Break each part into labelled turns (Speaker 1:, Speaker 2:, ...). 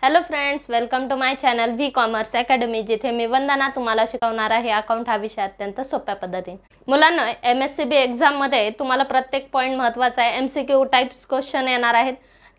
Speaker 1: Hello friends, welcome to my channel V commerce academy, जिथे मी वंदना तुम्हाला शिकवणार आहे अकाउंट हा विषय अत्यंत सोप्या पद्धतीने. मुलांनो, MSCB एक्झाममध्ये तुम्हाला प्रत्येक पॉईंट महत्त्वाचा आहे. MCQ टाइप्स क्वेश्चन येणार आहेत,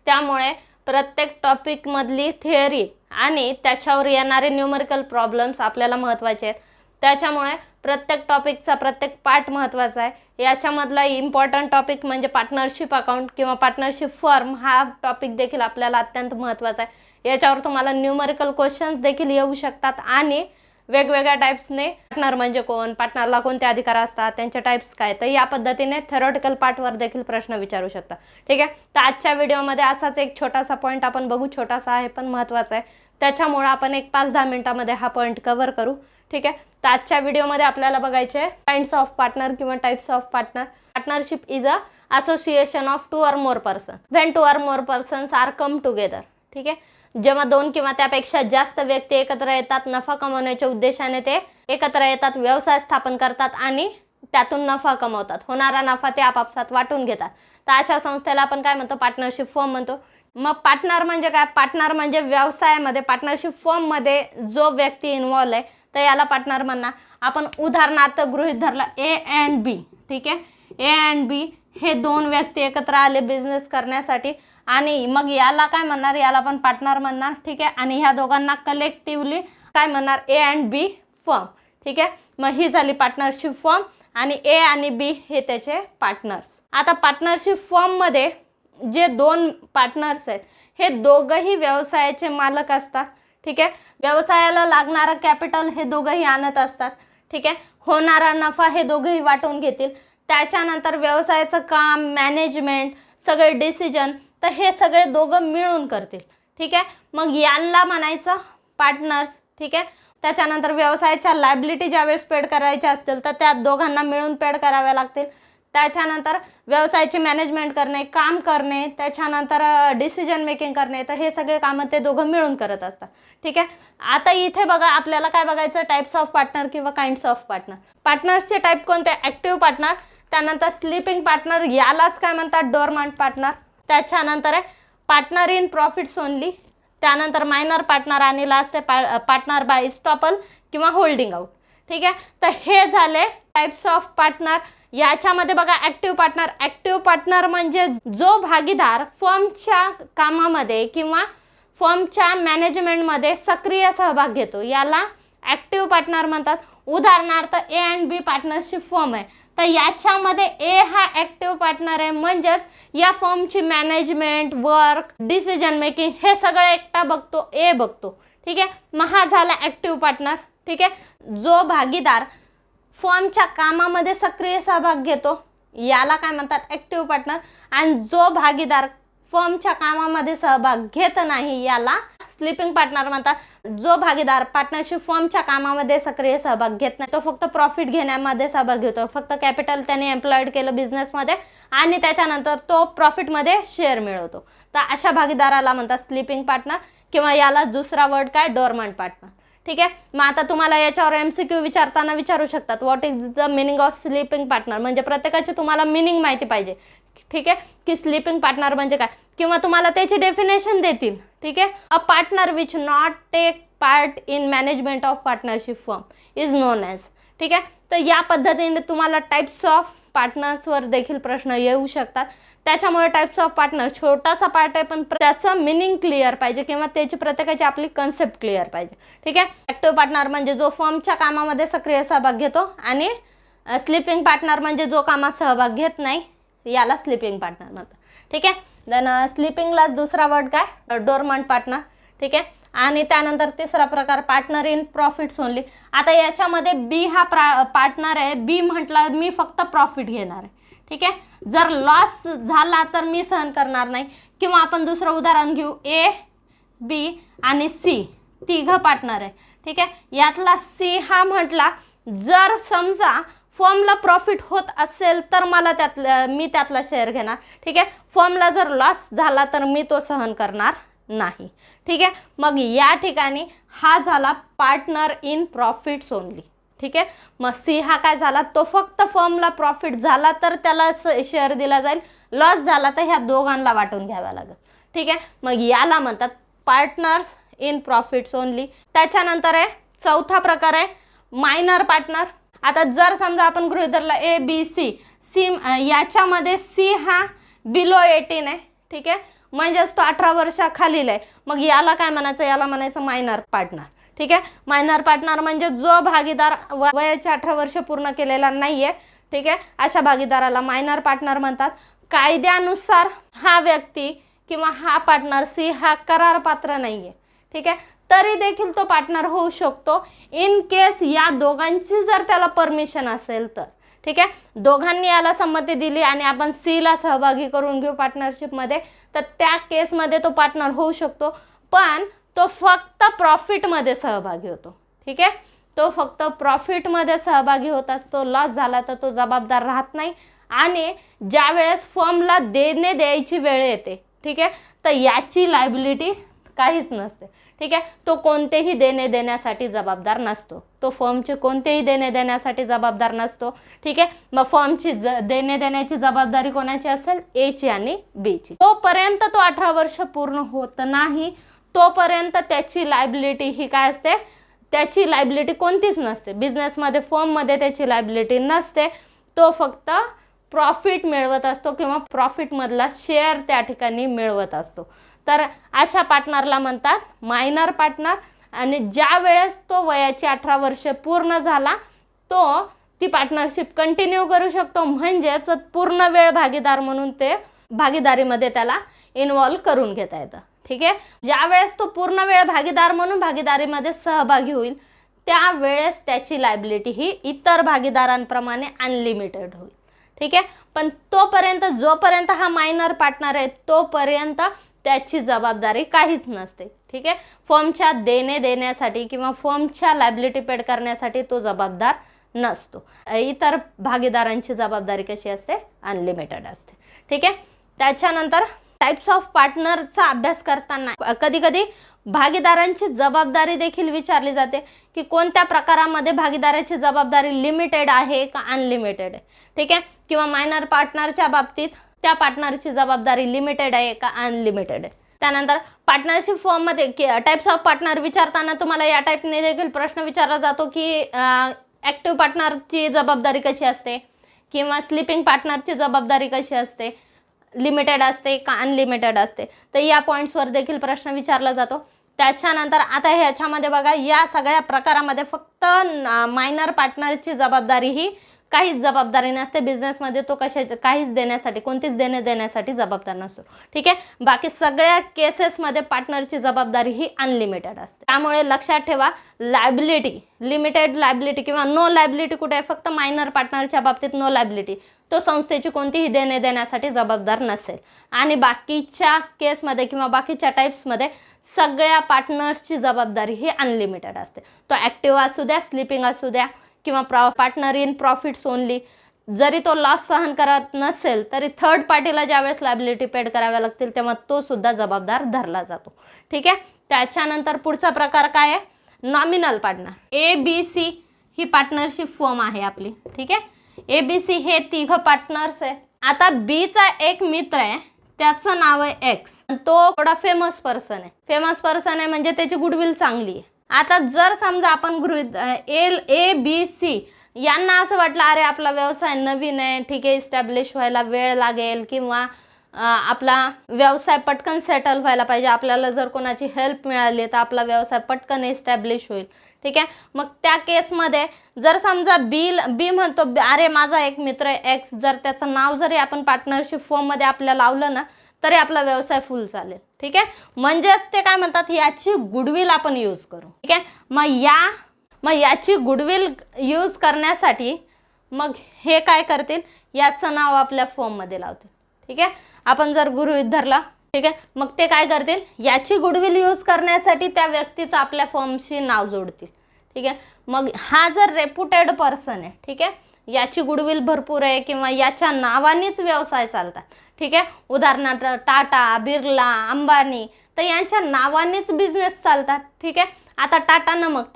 Speaker 1: त्यामुळे प्रत्येक टॉपिकमधली थिअरी आणि त्याच्यावर येणारे न्यूमरिकल प्रॉब्लेम्स आपल्याला महत्त्वाचे आहेत. त्याच्यामुळे प्रत्येक टॉपिकचा प्रत्येक पार्ट महत्त्वाचा आहे. याच्यामधला इम्पॉर्टंट टॉपिक म्हणजे पार्टनरशिप अकाउंट किंवा पार्टनरशिप फर्म हा टॉपिक देखील आपल्याला अत्यंत महत्त्वाचा आहे. याच्यावर तुम्हाला न्यूमरिकल क्वेश्चन्स देखील येऊ शकतात आणि वेगवेगळ्या टाइप्सने पार्टनर म्हणजे कोण, पार्टनरला कोणते अधिकार असतात, त्यांचे टाइप्स काय, तर या पद्धतीने थेरॉटिकल पार्टवर देखील प्रश्न विचारू शकता. ठीक आहे, तर आजच्या व्हिडिओमध्ये असाच एक छोटासा पॉईंट आपण बघू. छोटासा आहे पण महत्त्वाचा आहे, त्याच्यामुळे आपण एक 5-10 मिनिटांमध्ये हा पॉईंट कव्हर करू. ठीक आहे, तर आजच्या व्हिडिओमध्ये आपल्याला बघायचे आहे काइंड्स ऑफ पार्टनर किंवा types of partner. Partnership is a association of 2 or more person when 2 or more persons are come together. ठीक आहे, जेव्हा 2 किंवा त्यापेक्षा जास्त व्यक्ती एकत्र येतात, नफा कमवण्याच्या उद्देशाने ते एकत्र येतात, व्यवसाय स्थापन करतात आणि त्यातून नफा कमवतात. होणारा नफा ते आपापसात वाटून घेतात. तर अशा संस्थेला आपण काय म्हणतो? पार्टनरशिप फर्म म्हणतो. मग पार्टनर म्हणजे काय? पार्टनर म्हणजे व्यवसायामध्ये पार्टनरशिप फर्ममध्ये जो व्यक्ती इन्व्हॉल्व आहे तर याला पार्टनर म्हणणार. आपण उदाहरणार्थ गृहीत धरला A and B. ठीक आहे, A and B हे 2 व्यक्ती एकत्र आले बिझनेस करण्यासाठी आणि मग याला काय म्हणणार? याला पण पार्टनर म्हणणार. ठीक आहे, आणि ह्या दोघांना कलेक्टिव्हली काय म्हणणार? A and B firm. ठीक आहे, मग ही झाली पार्टनरशिप फर्म आणि A आणि B हे त्याचे पार्टनर्स. आता पार्टनरशिप फर्ममध्ये जे 2 पार्टनर्स आहेत हे दोघंही व्यवसायाचे मालक असतात. ठीक आहे, व्यवसायाला लागणारं कॅपिटल हे दोघंही आणत असतात. ठीक आहे, होणारा नफा हे दोघंही वाटून घेतील. त्याच्यानंतर व्यवसायाचं काम, मॅनेजमेंट, सगळे डिसिजन तर हे सगळे दोघं मिळून करतील. ठीक आहे, मग यांना म्हणायचं पार्टनर्स. ठीक आहे, त्याच्यानंतर व्यवसायाच्या लायबिलिटी ज्यावेळेस पेड करायच्या असतील तर त्या दोघांना मिळून पेड कराव्या लागतील. त्याच्यानंतर व्यवसायाची मॅनेजमेंट करणे, काम करणे, त्याच्यानंतर डिसिजन मेकिंग करणे, तर हे सगळे कामं ते दोघं मिळून करत असतात. ठीक आहे, आता इथे बघा आपल्याला काय बघायचं? टाइप्स ऑफ पार्टनर किंवा काइंड्स ऑफ पार्टनर. पार्टनर्सचे टाईप कोणते? ॲक्टिव्ह पार्टनर, त्यानंतर स्लीपिंग पार्टनर, यालाच काय म्हणतात? डोरमंट पार्टनर. त्याच्यानंतर आहे पार्टनर इन प्रॉफिट्स ओनली, त्यानंतर मायनर पार्टनर आणि लास्ट आहे पार्टनर बाय इस्टॉपल किंवा होल्डिंग आउट. ठीक आहे, तर हे झाले टाइप्स ऑफ पार्टनर. याच्यामध्ये बघा ॲक्टिव्ह पार्टनर. ॲक्टिव्ह पार्टनर म्हणजे जो भागीदार फर्मच्या कामामध्ये किंवा फर्मच्या मॅनेजमेंटमध्ये सक्रिय सहभाग घेतो याला ॲक्टिव्ह पार्टनर म्हणतात. उदाहरणार्थ A and B partnership firm आहे, तर याच्यामध्ये A हा ॲक्टिव्ह पार्टनर आहे, म्हणजेच या फर्मची मॅनेजमेंट, वर्क, डिसिजन मेकिंग हे सगळं एकटा बघतो, A बघतो. ठीक आहे, मग हा झाला ॲक्टिव्ह पार्टनर. ठीक आहे, जो भागीदार फर्मच्या कामामध्ये सक्रिय सहभाग घेतो याला काय म्हणतात? Active partner. आणि जो भागीदार फर्मच्या कामामध्ये सहभाग घेत नाही याला स्लीपिंग पार्टनर म्हणतात. जो भागीदार पार्टनरशिप फर्मच्या कामामध्ये सक्रिय सहभाग घेत नाही, तो फक्त प्रॉफिट घेण्यामध्ये सहभाग घेतो, फक्त कॅपिटल त्याने एम्प्लॉयड केलं बिझनेसमध्ये आणि त्याच्यानंतर तो प्रॉफिटमध्ये शेअर मिळवतो, तर अशा भागीदाराला म्हणतात स्लीपिंग पार्टनर किंवा याला दुसरा वर्ड काय? डोरमंट पार्टनर. ठीक आहे, मग आता तुम्हाला याच्यावर MCQ विचारताना विचारू शकतात what is the meaning of sleeping partner. म्हणजे प्रत्येकाची तुम्हाला मिनिंग माहिती पाहिजे. ठीक आहे, की स्लीपिंग पार्टनर म्हणजे काय, किंवा तुम्हाला त्याची डेफिनेशन देतील. ठीक आहे, a partner which not take part in management of partnership firm is known as. ठीक आहे, तर या पद्धतीने तुम्हाला टाइप्स ऑफ पार्टनर्सवर देखील प्रश्न येऊ शकतात. त्याच्यामुळे टाइप्स ऑफ पार्टनर छोटासा पार्ट आहे पण त्याचं मिनिंग क्लिअर पाहिजे किंवा त्याची प्रत्येकाची आपली कन्सेप्ट क्लिअर पाहिजे. ठीक आहे, ॲक्टिव्ह पार्टनर म्हणजे जो फर्मच्या कामामध्ये सक्रिय सहभाग घेतो आणि स्लीपिंग पार्टनर म्हणजे जो कामात सहभाग घेत नाही याला स्लीपिंग पार्टनर म्हणतात. ठीक आहे, देन स्लीपिंगलाच दुसरा वर्ड काय? डोरमंट पार्टनर. ठीक आहे, आणि त्यानंतर तिसरा प्रकार पार्टनर इन प्रॉफिट्स ओनली. आता याच्यामध्ये B हा पार्टनर आहे. B म्हटलं मी फक्त प्रॉफिट घेणार आहे. ठीक आहे, जर लॉस झाला तर मी सहन करणार नाही. किंवा आपण दुसरं उदाहरण घेऊ, A, B आणि C तिघं पार्टनर आहे. ठीक आहे, यातला C हा म्हटला जर समजा फर्मला प्रॉफिट होत असेल तर मी त्यातला शेअर घेणार. ठीक आहे, फर्मला जर लॉस झाला तर मी तो सहन करणार नाही. ठीक आहे, मग या ठिकाणी हा झाला पार्टनर इन प्रॉफिट्स ओनली. ठीक आहे, मग C हा काय झाला? तो फक्त फर्मला प्रॉफिट झाला तर त्याला शेअर दिला जाईल, लॉस झाला तर ह्या दोघांना वाटून घ्यावा लागेल. ठीक आहे, मग याला म्हणतात पार्टनर्स इन प्रॉफिट्स ओनली. त्याच्यानंतर आहे चौथा प्रकार आहे मायनर पार्टनर. आता जर समजा आपण गृहीत धरला ए बी सी, याच्यामध्ये सी हा बिलो 18 आहे, ठीक आहे, म्हणजेच तो 18 वर्षाखालील आहे. मग याला काय म्हणायचं, याला म्हणायचं मायनर पार्टनर, ठीक आहे. मायनर पार्टनर म्हणजे जो भागीदार वयाचे 18 वर्ष पूर्ण केलेला नाहीये, ठीक आहे, अशा भागीदाराला मायनर पार्टनर म्हणतात. कायद्यानुसार हा व्यक्ती किंवा हा पार्टनर सी हा करार पात्र नाहीये, ठीक आहे, तरी देखील तो पार्टनर होऊ शकतो इन केस या दोघांची जर त्याला परमिशन असेल तर, ठीक आहे. दोघांनी याला संमती दिली आणि आपण सी ला सहभागी करून घेऊ पार्टनरशिपमध्ये, तर त्या केसमध्ये तो पार्टनर होऊ शकतो. पण तो फक्त प्रॉफिटमध्ये सहभागी होतो, ठीक आहे, तो फक्त प्रॉफिटमध्ये सहभागी होत असतो. लॉस झाला तर तो जबाबदार राहत नाही. आणि ज्या वेळेस फर्मला देणे द्यायची वेळ येते, ठीक आहे, तर याची लायबिलिटी काहीच नसते, ठीक आहे. तो कोणतेही देणे देण्यासाठी जबाबदार नसतो, तो फर्मचे कोणतेही देणे देण्यासाठी जबाबदार नसतो, ठीक आहे. मग फर्मची देणे देण्याची जबाबदारी कोणाची असेल, ए ची आणि बी ची. तोपर्यंत तो 18 वर्ष पूर्ण होत नाही तोपर्यंत त्याची लायबिलिटी ही काय असते, त्याची लायबिलिटी कोणतीच नसते. बिझनेसमध्ये फर्ममध्ये त्याची लायबिलिटी नसते. तो फक्त प्रॉफिट मिळवत असतो किंवा प्रॉफिटमधला शेअर त्या ठिकाणी मिळवत असतो. तर अशा पार्टनरला म्हणतात मायनर पार्टनर. आणि ज्या वेळेस तो वयाची 18 वर्ष पूर्ण झाला तो ती पार्टनरशिप कंटिन्यू करू शकतो. म्हणजेच पूर्ण वेळ भागीदार म्हणून ते भागीदारीमध्ये त्याला इन्व्हॉल्व करून घेता येतं, ठीक आहे. ज्या वेळेस तो पूर्ण वेळ भागीदार म्हणून भागीदारीमध्ये सहभागी होईल त्यावेळेस त्याची लायबिलिटी ही इतर भागीदारांप्रमाणे अनलिमिटेड होईल, ठीक आहे. पण तोपर्यंत जोपर्यंत हा मायनर पार्टनर आहे तोपर्यंत त्याची जबाबदारी काहीच नसते, ठीक आहे. फर्मच्या देणे देण्यासाठी किंवा फर्मच्या लायबिलिटी पेड करण्यासाठी तो जबाबदार नसतो. इतर भागीदारांची जबाबदारी कशी असते, अनलिमिटेड असते, ठीक आहे. त्याच्यानंतर टाइप्स ऑफ पार्टनरचा अभ्यास करताना कधी कधी भागीदारांची जबाबदारी देखील विचारली जाते की कोणत्या प्रकारामध्ये भागीदाराची जबाबदारी लिमिटेड आहे का अनलिमिटेड आहे, ठीक आहे. किंवा मायनर पार्टनरच्या बाबतीत त्या पार्टनरची जबाबदारी लिमिटेड आहे का अनलिमिटेड आहे. त्यानंतर पार्टनरशिप फॉर्ममध्ये टाइप्स ऑफ पार्टनर विचारताना तुम्हाला या टाइपने देखील प्रश्न विचारला जातो की ॲक्टिव्ह पार्टनरची जबाबदारी कशी असते किंवा स्लीपिंग पार्टनरची जबाबदारी कशी असते, लिमिटेड असते का अनलिमिटेड असते. तर या पॉईंट्सवर देखील प्रश्न विचारला जातो. त्याच्यानंतर आता ह्याच्यामध्ये बघा या सगळ्या प्रकारामध्ये फक्त मायनर पार्टनरची जबाबदारी ही काहीच जबाबदारी नसते. बिझनेसमध्ये तो काहीच देण्यासाठी कोणतीच देणे देण्यासाठी जबाबदार नसतो, ठीक आहे. बाकी सगळ्या केसेसमध्ये पार्टनरची जबाबदारी ही अनलिमिटेड असते. त्यामुळे लक्षात ठेवा लायबिलिटी, लिमिटेड लायबिलिटी किंवा नो लायबिलिटी कुठे आहे, फक्त मायनर पार्टनरच्या बाबतीत नो लायबिलिटी, तो संस्थेची कोणतीही देणे देण्यासाठी जबाबदार नसेल. आणि बाकीच्या केसमध्ये किंवा बाकीच्या टाईप्समध्ये सगळ्या पार्टनर्सची जबाबदारी ही अनलिमिटेड असते. तो ॲक्टिव्ह असू द्या, स्लीपिंग असू द्या किंवा पार्टनर इन प्रॉफिट्स ओनली, जरी तो लॉस सहन करत नसेल तरी थर्ड पार्टीला ज्यावेळेस लायबिलिटी पेड कराव्या लागतील तेव्हा तो सुद्धा जबाबदार धरला जातो, ठीक आहे. त्याच्यानंतर पुढचा प्रकार काय आहे, nominal partner. A B C ही पार्टनरशिप फर्म आहे आपली, ठीक आहे. ए बी सी हे तिघं पार्टनर्स आहे. आता बीचा एक मित्र आहे त्याचं नाव आहे एक्स, तो थोडा फेमस पर्सन आहे. फेमस पर्सन आहे म्हणजे त्याची गुडविल चांगली आहे. आता जर समजा आपण गृहीत ए बी सी यांना असं वाटलं अरे आपला व्यवसाय नवीन आहे, ठीक आहे, इस्टॅब्लिश व्हायला वेळ लागेल किंवा आपला व्यवसाय पटकन सेटल व्हायला पाहिजे, आपल्याला जर कोणाची हेल्प मिळाली तर आपला व्यवसाय पटकन इस्टॅब्लिश होईल, ठीक आहे. मग त्या केसमध्ये जर समजा बी म्हणतो अरे माझा एक मित्र आहे एक्स, जर त्याचं नाव जरी आपण पार्टनरशिप फर्ममध्ये आपल्याला लावलं ना तरी आपला व्यवसाय फुल चालेल, ठीक आहे. म्हणजेच ते काय म्हणतात याची गुडविल आपण यूज करू, ठीक आहे. मग याची गुडविल यूज करण्यासाठी मग हे काय करतील, याचं नाव आपल्या फर्ममध्ये लावतील, ठीक आहे. आपण जर गृहीत धरला, ठीक आहे, मग ते काय करतील याची गुडविल यूज करण्यासाठी त्या व्यक्तीचं आपल्या फर्मशी नाव जोडतील, ठीक आहे. मग हा जर रेप्युटेड पर्सन आहे, ठीक आहे, याची गुडविल भरपूर आहे किंवा याच्या नावानेच व्यवसाय चालतात, ठीक आहे. उदाहरणार्थ टाटा, बिर्ला, अंबानी, तर यांच्या नावानेच बिझनेस चालतात, ठीक आहे. आता टाटा नमक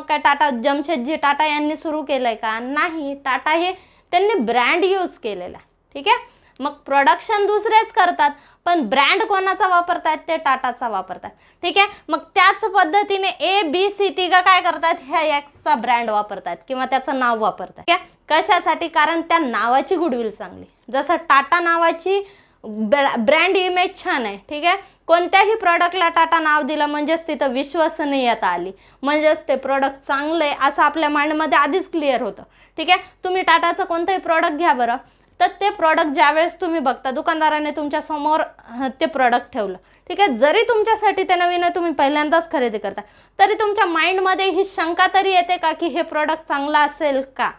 Speaker 1: काय टाटा जमशेदजी टाटा यांनी सुरू केलंय का, नाही. टाटा हे त्यांनी ब्रँड यूज केलेला आहे, ठीक आहे. मग प्रोडक्शन दुसरेच करतात पण ब्रँड कोणाचा वापरतायत, ते टाटाचा वापरतायत. ठीक आहे. मग त्याच पद्धतीने ABC तिघं काय करतात, ह्या एक्सचा ब्रँड वापरतात किंवा त्याचं नाव वापरतात. ठीक आहे. कशासाठी? कारण त्या नावाची गुडविल चांगली. जसं टाटा नावाची ब्रँड इमेज छान आहे. ठीक आहे. कोणत्याही प्रॉडक्टला टाटा नाव दिलं म्हणजेच तिथं विश्वसनीयता आली, म्हणजेच ते प्रॉडक्ट चांगलं आहे असं आपल्या माइंडमध्ये आधीच क्लिअर होतं. ठीक आहे. तुम्ही टाटाचं कोणतंही प्रॉडक्ट घ्या बरं, तर ते प्रॉडक्ट ज्यावेळेस तुम्ही बघता, दुकानदाराने तुमच्या समोर ते प्रॉडक्ट ठेवलं, ठीक आहे, जरी तुमच्यासाठी ते नवीन आहे, तुम्ही पहिल्यांदाच खरेदी करता, तरी तुमच्या माइंडमध्ये ही शंका तरी येते का की हे प्रॉडक्ट चांगला असेल का?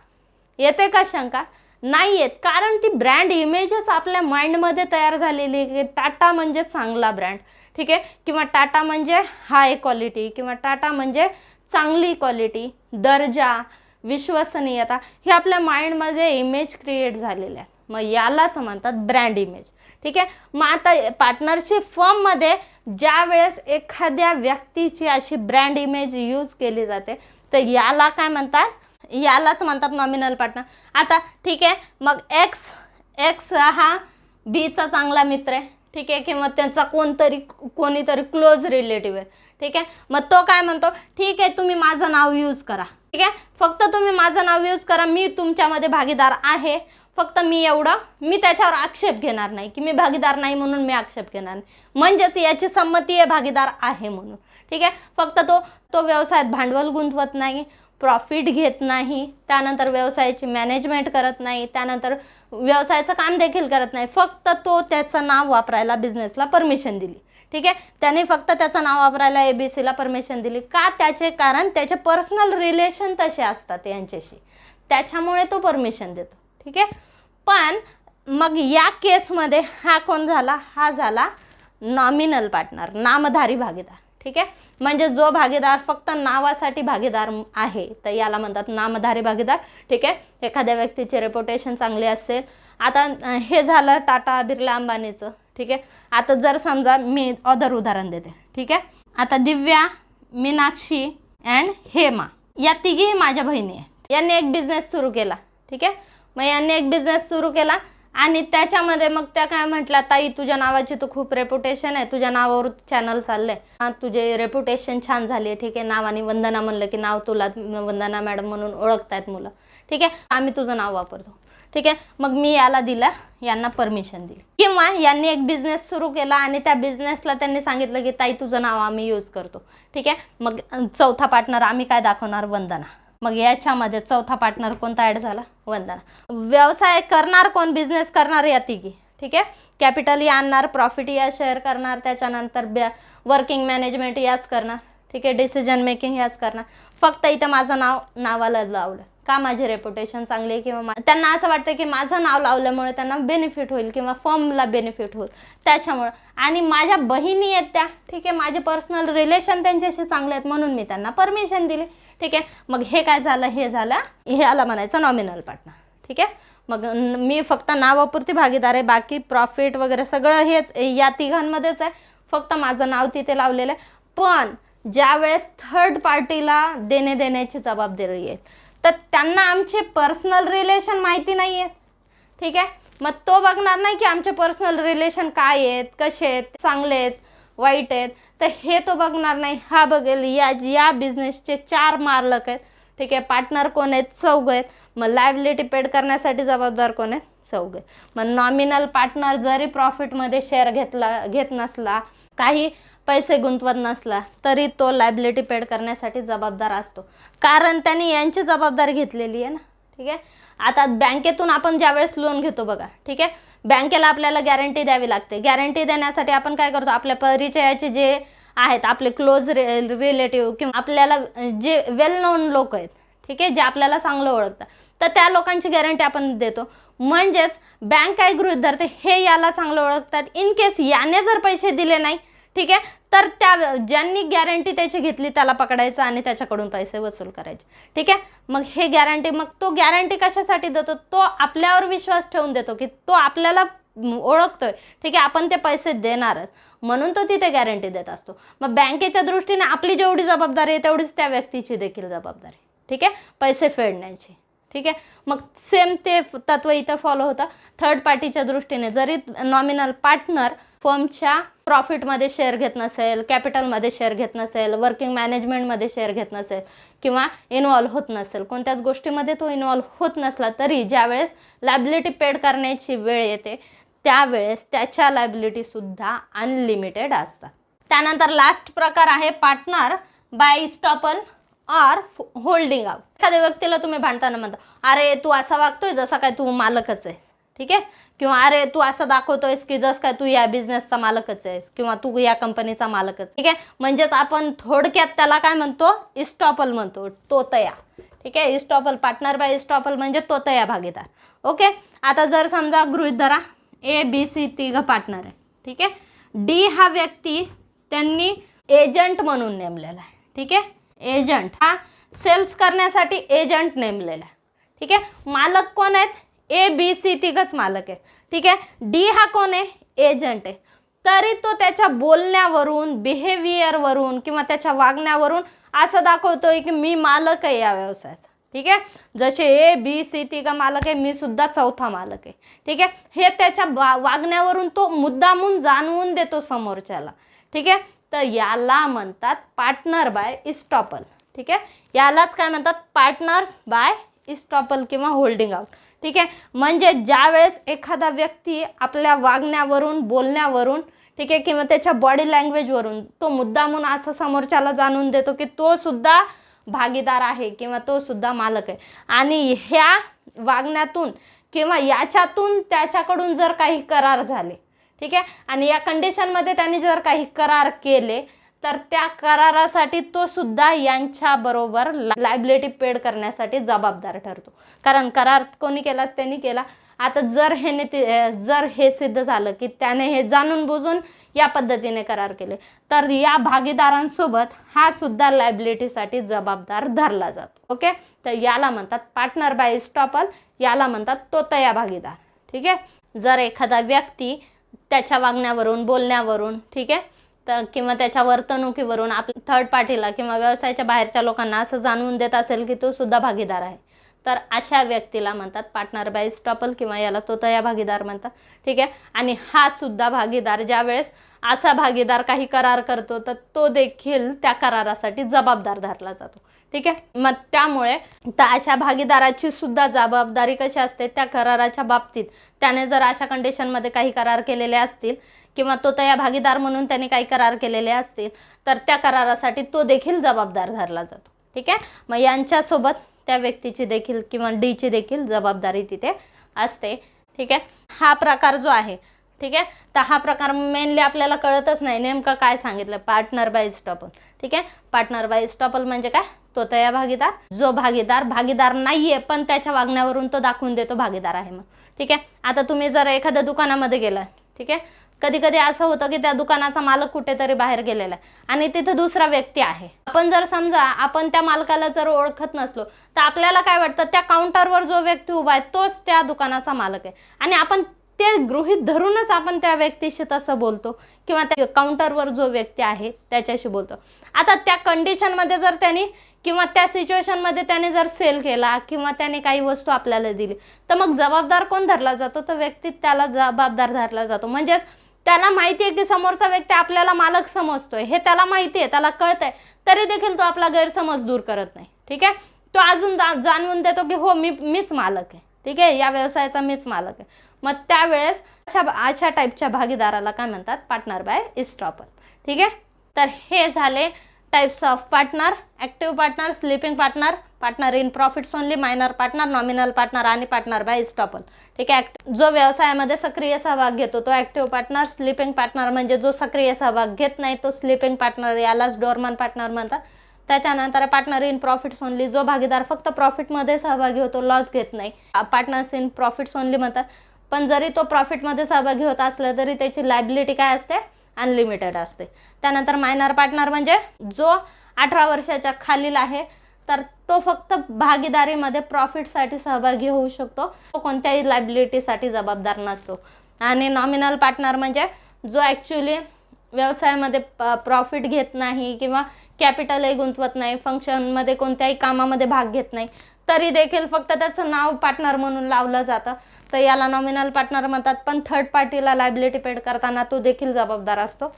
Speaker 1: येते का शंका? नाही येत. कारण ती ब्रँड इमेजच आपल्या माइंडमध्ये तयार झालेली आहे की टाटा म्हणजे चांगला ब्रँड. ठीक आहे. किंवा टाटा म्हणजे हाय क्वालिटी, किंवा टाटा म्हणजे चांगली क्वालिटी, दर्जा, विश्वसनीयता, हे आपल्या माइंडमध्ये इमेज क्रिएट झालेले आहेत. मग यालाच म्हणतात ब्रँड इमेज. ठीक आहे. मग आता पार्टनरशिप फर्ममध्ये ज्या वेळेस एखाद्या व्यक्तीची अशी ब्रँड इमेज यूज केली जाते, तर याला काय म्हणतात? यालाच म्हणतात नॉमिनल पार्टनर. आता ठीक आहे, मग एक्स हा बीचा चांगला मित्र आहे. ठीक आहे. किंवा त्यांचा कोणीतरी क्लोज रिलेटिव्ह आहे. ठीक आहे. मग तो काय म्हणतो, ठीक आहे तुम्ही माझं नाव यूज करा. ठीक आहे. फक्त तुम्ही माझं नाव यूज करा, मी तुमच्यामध्ये भागीदार आहे. फक्त मी त्याच्यावर आक्षेप घेणार नाही की मी भागीदार नाही म्हणून मी आक्षेप घेणार नाही, म्हणजेच याची संमती आहे भागीदार आहे म्हणून. ठीक आहे. फक्त तो व्यवसायात भांडवल गुंतवत नाही, प्रॉफिट घेत नाही, त्यानंतर व्यवसायाची मॅनेजमेंट करत नाही, त्यानंतर व्यवसायाचं काम देखील करत नाही. फक्त तो त्याचं नाव वापरायला बिझनेसला परमिशन दिली. ठीक आहे. त्याने फक्त त्याचं नाव वापरायला ABCला परमिशन दिली का? कारण त्याचे पर्सनल रिलेशन तसे असतात यांच्याशी, त्याच्यामुळे तो परमिशन देतो. ठीक आहे. पण मग या केसमध्ये हा कोण झाला? हा झाला नॉमिनल पार्टनर, नामधारी भागीदार. ठीक आहे. म्हणजे जो भागीदार फक्त नावासाठी भागीदार आहे, तर याला म्हणतात नामधारी भागीदार. ठीक आहे. एखाद्या व्यक्तीचे रेप्युटेशन चांगले असेल, आता हे झालं टाटा बिर्ला अंबानीचं. ठीक आहे. आता जर समजा मी उदाहरण देते. ठीक आहे. आता दिव्या, मीनाक्षी अँड हेमा या तिघीही माझ्या बहिणी आहेत. यांनी एक बिझनेस सुरू केला. ठीक आहे. मग यांनी एक बिझनेस सुरू केला आणि त्याच्यामध्ये मग त्या काय म्हटल्या, ताई तुझ्या नावाची तर खूप रेप्युटेशन आहे, तुझ्या नावावर चॅनल चाललंय, तुझे रेप्युटेशन छान झाली. ठीक आहे. नावाने वंदना म्हणलं की नाव तुला वंदना मॅडम म्हणून ओळखतायत मुलं. ठीक आहे. आम्ही तुझं नाव वापरतो. ठीक आहे. मग मी यांना परमिशन दिली. किंवा यांनी एक बिझनेस सुरू केला आणि त्या बिझनेसला त्यांनी सांगितलं की ताई तुझं नाव आम्ही यूज करतो. ठीक आहे. मग चौथा पार्टनर आम्ही काय दाखवणार? वंदना. मग याच्यामध्ये चौथा पार्टनर कोणता ॲड झाला? वंदना. व्यवसाय करणार कोण? बिझनेस करणार या तिघी. ठीक आहे. कॅपिटल या आणणार, प्रॉफिट या शेअर करणार, त्याच्यानंतर वर्किंग मॅनेजमेंट याच करणार. ठीक आहे. डिसिजन मेकिंग याच करणार. फक्त इथं माझं नावाला लावलं का? माझी रेप्युटेशन चांगली आहे, किंवा त्यांना असं वाटतं की माझं नाव लावल्यामुळे त्यांना बेनिफिट होईल किंवा फर्मला बेनिफिट होईल त्याच्यामुळं. आणि माझ्या बहिणी आहेत त्या. ठीक आहे. माझे पर्सनल रिलेशन त्यांच्याशी चांगले आहेत म्हणून मी त्यांना परमिशन दिली. ठीक आहे. मग हे काय झालं? हे झालं, ह्याला म्हणायचं नॉमिनल पार्टनर. ठीक आहे. मग मी फक्त नावापुरती भागीदार आहे, बाकी प्रॉफिट वगैरे सगळं हेच या तिघांमध्येच आहे, फक्त माझं नाव तिथे लावलेलं आहे. पण ज्या वेळेस थर्ड पार्टीला देण्याची जबाबदारी आहे, तर त्यांना आमचे पर्सनल रिलेशन माहिती नाही आहेत. ठीक आहे. मग तो बघणार नाही की आमचे पर्सनल रिलेशन काय आहेत, कसे आहेत, चांगले आहेत, वाईट आहेत, तर हे तो बघणार नाही. हा बघेल या बिझनेसचे 4 मालक आहेत. ठीक आहे. पार्टनर कोण आहेत? 4 आहेत. मग लायबिलिटी पेड करण्यासाठी जबाबदार कोण आहेत? 4 आहेत. मग नॉमिनल पार्टनर जरी प्रॉफिटमध्ये शेअर घेत नसला, काही पैसे गुंतवत नसला, तरी तो लायबिलिटी पेड करण्यासाठी जबाबदार असतो, कारण त्यांनी यांची जबाबदारी घेतलेली आहे ना. ठीक आहे. आता बँकेतून आपण ज्यावेळेस लोन घेतो बघा. ठीक आहे. बँकेला आपल्याला गॅरंटी द्यावी लागते. गॅरंटी देण्यासाठी आपण काय करतो? आपल्या परिचयाचे जे आहेत, आपले क्लोज रिलेटिव्ह किंवा आपल्याला जे वेल नोन लोक आहेत, ठीक आहे, जे आपल्याला चांगलं ओळखतात, तर त्या लोकांची गॅरंटी आपण देतो. म्हणजेच बँक काय गृहीत धरते? हे याला चांगलं ओळखतात. इन केस याने जर पैसे दिले नाही, ठीक आहे, तर ज्यांनी गॅरंटी त्याची घेतली त्याला पकडायचं आणि त्याच्याकडून पैसे वसूल करायचे. ठीक आहे. मग हे गॅरंटी, मग तो गॅरंटी कशासाठी देतो? तो आपल्यावर विश्वास ठेवून देतो की तो आपल्याला ओळखतोय. ठीक आहे. आपण ते पैसे देणारच म्हणून तो तिथे गॅरंटी देत असतो. मग बँकेच्या दृष्टीने आपली जेवढी जबाबदारी आहे तेवढीच त्या व्यक्तीची देखील जबाबदारी. ठीक आहे. पैसे फेडण्याची. ठीक आहे. मग सेम ते तत्व इथं फॉलो होतं. थर्ड पार्टीच्या दृष्टीने जरी नॉमिनल पार्टनर फर्मच्या प्रॉफिटमध्ये शेअर घेत नसेल, कॅपिटलमध्ये शेअर घेत नसेल, वर्किंग मॅनेजमेंटमध्ये शेअर घेत नसेल किंवा इन्व्हॉल्व होत नसेल, कोणत्याच गोष्टीमध्ये तो इन्व्हॉल्व होत नसला तरी ज्यावेळेस लायबिलिटी पेड करण्याची वेळ येते त्यावेळेस त्याच्या लायबिलिटीसुद्धा अनलिमिटेड असतात. त्यानंतर लास्ट प्रकार आहे partner by estoppel or holding out. एखाद्या व्यक्तीला तुम्ही भांडताना म्हणता, अरे तू असा वागतोय जसा काय तू मालकच आहेस, ठीक आहे, किंवा अरे तू असं दाखवतोयस की जसं काय तू या बिझनेसचा मालकच आहेस किंवा तू या कंपनीचा मालकच, ठीक आहे. म्हणजेच आपण थोडक्यात त्याला काय म्हणतो, इस्टॉपल म्हणतो, तोतया, ठीक आहे. इस्टॉपल, पार्टनर बाय इस्टॉपल म्हणजे तोतया भागीदार. ओके. आता जर समजा गृहीत धरा ABC तिघ पार्टनर आहे, ठीक आहे. डी हा व्यक्ती त्यांनी एजंट म्हणून नेमलेला आहे, ठीक आहे. एजंट हा सेल्स करण्यासाठी एजंट नेमलेला आहे, ठीक आहे. मालक कोण आहेत, ABC तिघच मालक आहे, ठीक आहे. डी हा कोण आहे, एजंट आहे. तरी तो त्याच्या बोलण्यावरून, बिहेवियरवरून किंवा त्याच्या वागण्यावरून असं दाखवतोय की मी मालक आहे या व्यवसायाचा, ठीक आहे. जसे ABC तिघ मालक आहे, मी सुद्धा चौथा मालक आहे, ठीक आहे. हे त्याच्या वागण्यावरून तो मुद्दामून जाणवून देतो समोरच्याला, ठीक आहे. तर याला म्हणतात पार्टनर बाय इस्टॉपल, ठीक आहे. यालाच काय म्हणतात, पार्टनर्स बाय इस्टॉपल किंवा होल्डिंग आउट, ठीक आहे. म्हणजे ज्यावेळेस एखादा व्यक्ती आपल्या वागण्यावरून, बोलण्यावरून, ठीक आहे, किंवा त्याच्या बॉडी लँग्वेजवरून तो मुद्दामून असं समोरच्याला जाणून देतो की तो सुद्धा भागीदार आहे किंवा तो सुद्धा मालक आहे, आणि ह्या वागण्यातून किंवा याच्यातून त्याच्याकडून जर काही करार झाले, ठीक आहे, आणि या कंडिशनमध्ये त्यांनी जर काही करार केले तर त्या करारासाठी तो सुद्धा यांच्याबरोबर लायबिलिटी पेड करण्यासाठी जबाबदार ठरतो. कारण करार कोणी केला, त्यांनी केला. आता जर हे सिद्ध झालं की त्याने हे जाणून बुजून या पद्धतीने करार केले तर या भागीदारांसोबत हा सुद्धा लायबिलिटीसाठी जबाबदार धरला जातो. ओके. तर याला म्हणतात पार्टनर बाय इस्टॉपल, याला म्हणतात तोतया भागीदार, ठीक आहे. जर एखादा व्यक्ती त्याच्या वागण्यावरून, बोलण्यावरून, ठीक आहे, तर किंवा त्याच्या वर्तणुकीवरून आपल्या थर्ड पार्टीला किंवा व्यवसायाच्या बाहेरच्या लोकांना असं जाणवून देत असेल की तो सुद्धा भागीदार आहे, तर अशा व्यक्तीला म्हणतात पार्टनर बाय इस्टॉपल किंवा याला तोतया भागीदार म्हणतात, ठीक आहे. आणि हा सुद्धा भागीदार ज्यावेळेस असा भागीदार काही करार करतो तर तो देखील त्या करारासाठी जबाबदार धरला जातो, ठीक आहे. मग त्यामुळे तर अशा भागीदाराची सुद्धा जबाबदारी कशी असते, त्या कराराच्या बाबतीत त्याने जर अशा कंडिशनमध्ये काही करार केलेले असतील किंवा तोतया भागीदार म्हणून त्याने काही करार केलेले असतील तर त्या करारासाठी तो देखील जबाबदार धरला जातो, ठीक आहे. मग यांच्यासोबत त्या व्यक्तीची देखील किंवा डीची देखील जबाबदारी तिथे असते, ठीक आहे. हा प्रकार जो आहे, ठीक आहे, तर हा प्रकार मेनली आपल्याला कळतच नाही नेमकं काय सांगितलं, पार्टनर बाय इस्टॉपल, ठीक आहे. पार्टनर बाय इस्टॉपल म्हणजे काय, तोतया भागीदार, जो भागीदार नाहीये पण त्याच्या वागण्यावरून तो दाखवून देतो भागीदार आहे मग, ठीक आहे. आता तुम्ही जर एखाद्या दुकानामध्ये गेला, ठीक आहे, कधी कधी असं होतं की त्या दुकानाचा मालक कुठेतरी बाहेर गेलेला आहे आणि तिथे दुसरा व्यक्ती आहे. आपण जर समजा आपण त्या मालकाला जर ओळखत नसलो तर आपल्याला काय वाटतं, त्या काउंटरवर जो व्यक्ती उभा आहे तोच त्या दुकानाचा मालक आहे आणि आपण ते गृहीत धरूनच आपण त्या व्यक्तीशी तसं बोलतो किंवा त्या काउंटरवर जो व्यक्ती आहे त्याच्याशी बोलतो. आता त्या कंडिशनमध्ये जर त्यांनी किंवा त्या सिच्युएशनमध्ये त्याने जर सेल केला किंवा त्याने काही वस्तू आपल्याला दिली तर मग जबाबदार कोण धरला जातो, तर व्यक्ती त्याला जबाबदार धरला जातो. म्हणजेच त्याला माहिती आहे की समोरचा व्यक्ती आपल्याला मालक समजतोय, हे त्याला माहिती आहे, त्याला कळतंय, तरी देखील तो आपला गैरसमज दूर करत नाही, ठीक आहे. तो अजून जाणवून देतो की हो मीच मालक आहे, ठीक आहे, या व्यवसायाचा मीच मालक आहे. मग त्यावेळेस अशा टाईपच्या भागीदाराला काय म्हणतात, पार्टनर बाय इस्टॉपल, ठीक आहे. तर हे झाले types of partner, active partner, sleeping partner, partner in profits only, minor partner, nominal partner आणि पार्टनर बाय इस्टॉपल, ठीक आहे. जो व्यवसायामध्ये सक्रिय सहभाग घेतो तो ॲक्टिव्ह पार्टनर, स्लीपिंग पार्टनर म्हणजे जो सक्रिय सहभाग घेत नाही तो स्लीपिंग पार्टनर, यालाच डोरमन पार्टनर म्हणतात. त्याच्यानंतर पार्टनर इन प्रॉफिट्स ओनली, जो भागीदार फक्त प्रॉफिटमध्ये सहभागी होतो, लॉस घेत नाही, पार्टनर्स इन प्रॉफिट्स ओनली म्हणतात. पण जरी तो प्रॉफिटमध्ये सहभागी होत असला तरी त्याची लायबिलिटी काय असते, अनलिमिटेड असते. त्यानंतर मायनर पार्टनर म्हणजे जो 18 वर्षाच्या खालील आहे तर तो फक्त भागीदारीमध्ये प्रॉफिटसाठी सहभागी होऊ शकतो, तो कोणत्याही लायबिलिटीसाठी जबाबदार नसतो. आणि नॉमिनल पार्टनर म्हणजे जो ॲक्च्युली व्यवसायामध्ये प्रॉफिट घेत नाही किंवा कॅपिटलही गुंतवत नाही, फंक्शनमध्ये कोणत्याही कामामध्ये भाग घेत नाही, तरी देखील फक्त त्याचं नाव पार्टनर म्हणून लावलं जातं. तर याला नॉमिनल पार्टनर म्हणतात. पण थर्ड पार्टीला लायबिलिटी पेड करताना तो देखील जबाबदार असतो.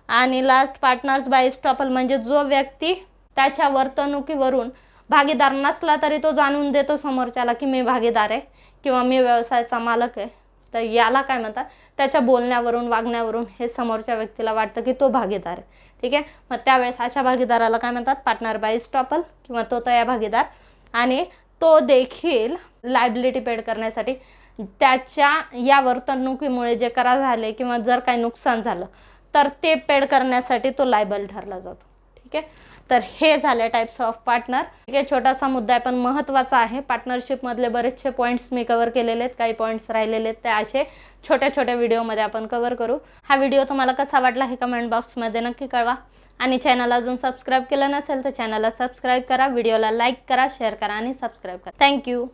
Speaker 1: आणि लास्ट पार्टनर्स बाय इस्टॉपल म्हणजे जो व्यक्ती त्याच्या वर्तणुकीवरून भागीदार नसला तरी तो जाणून देतो समोरच्याला की मी भागीदार आहे किंवा मी व्यवसायाचा मालक आहे. तर याला काय म्हणतात, त्याच्या बोलण्यावरून वागण्यावरून हे समोरच्या व्यक्तीला वाटतं की तो भागीदार आहे. ठीक आहे, मग त्यावेळेस अशा भागीदाराला काय म्हणतात, पार्टनर बाय इस्टॉपल किंवा तो तया भागीदार. आणि तो देखील लायबिलिटी पेड करण्यासाठी त्याच्या या वर्तणुकीमुळे जे करार झाले किंवा जर काही नुकसान झालं तर ते पेड करण्यासाठी तो लायबल ठरला जातो. ठीक आहे, तर हे झाले टाइप्स ऑफ पार्टनर. ठीक आहे, छोटासा मुद्दा आहे पण महत्त्वाचा आहे. पार्टनरशिपमधले बरेचसे पॉईंट्स मी कव्हर केलेले आहेत, काही पॉईंट्स राहिलेले आहेत ते असे छोट्या छोट्या व्हिडिओमध्ये आपण कव्हर करू. हा व्हिडिओ तुम्हाला कसा वाटला हे कमेंट बॉक्समध्ये नक्की कळवा. आणि चॅनल अजून सबस्क्राईब केलं नसेल तर चॅनलला सबस्क्राईब करा, व्हिडिओला लाईक करा, शेअर करा आणि सबस्क्राईब करा. थँक्यू.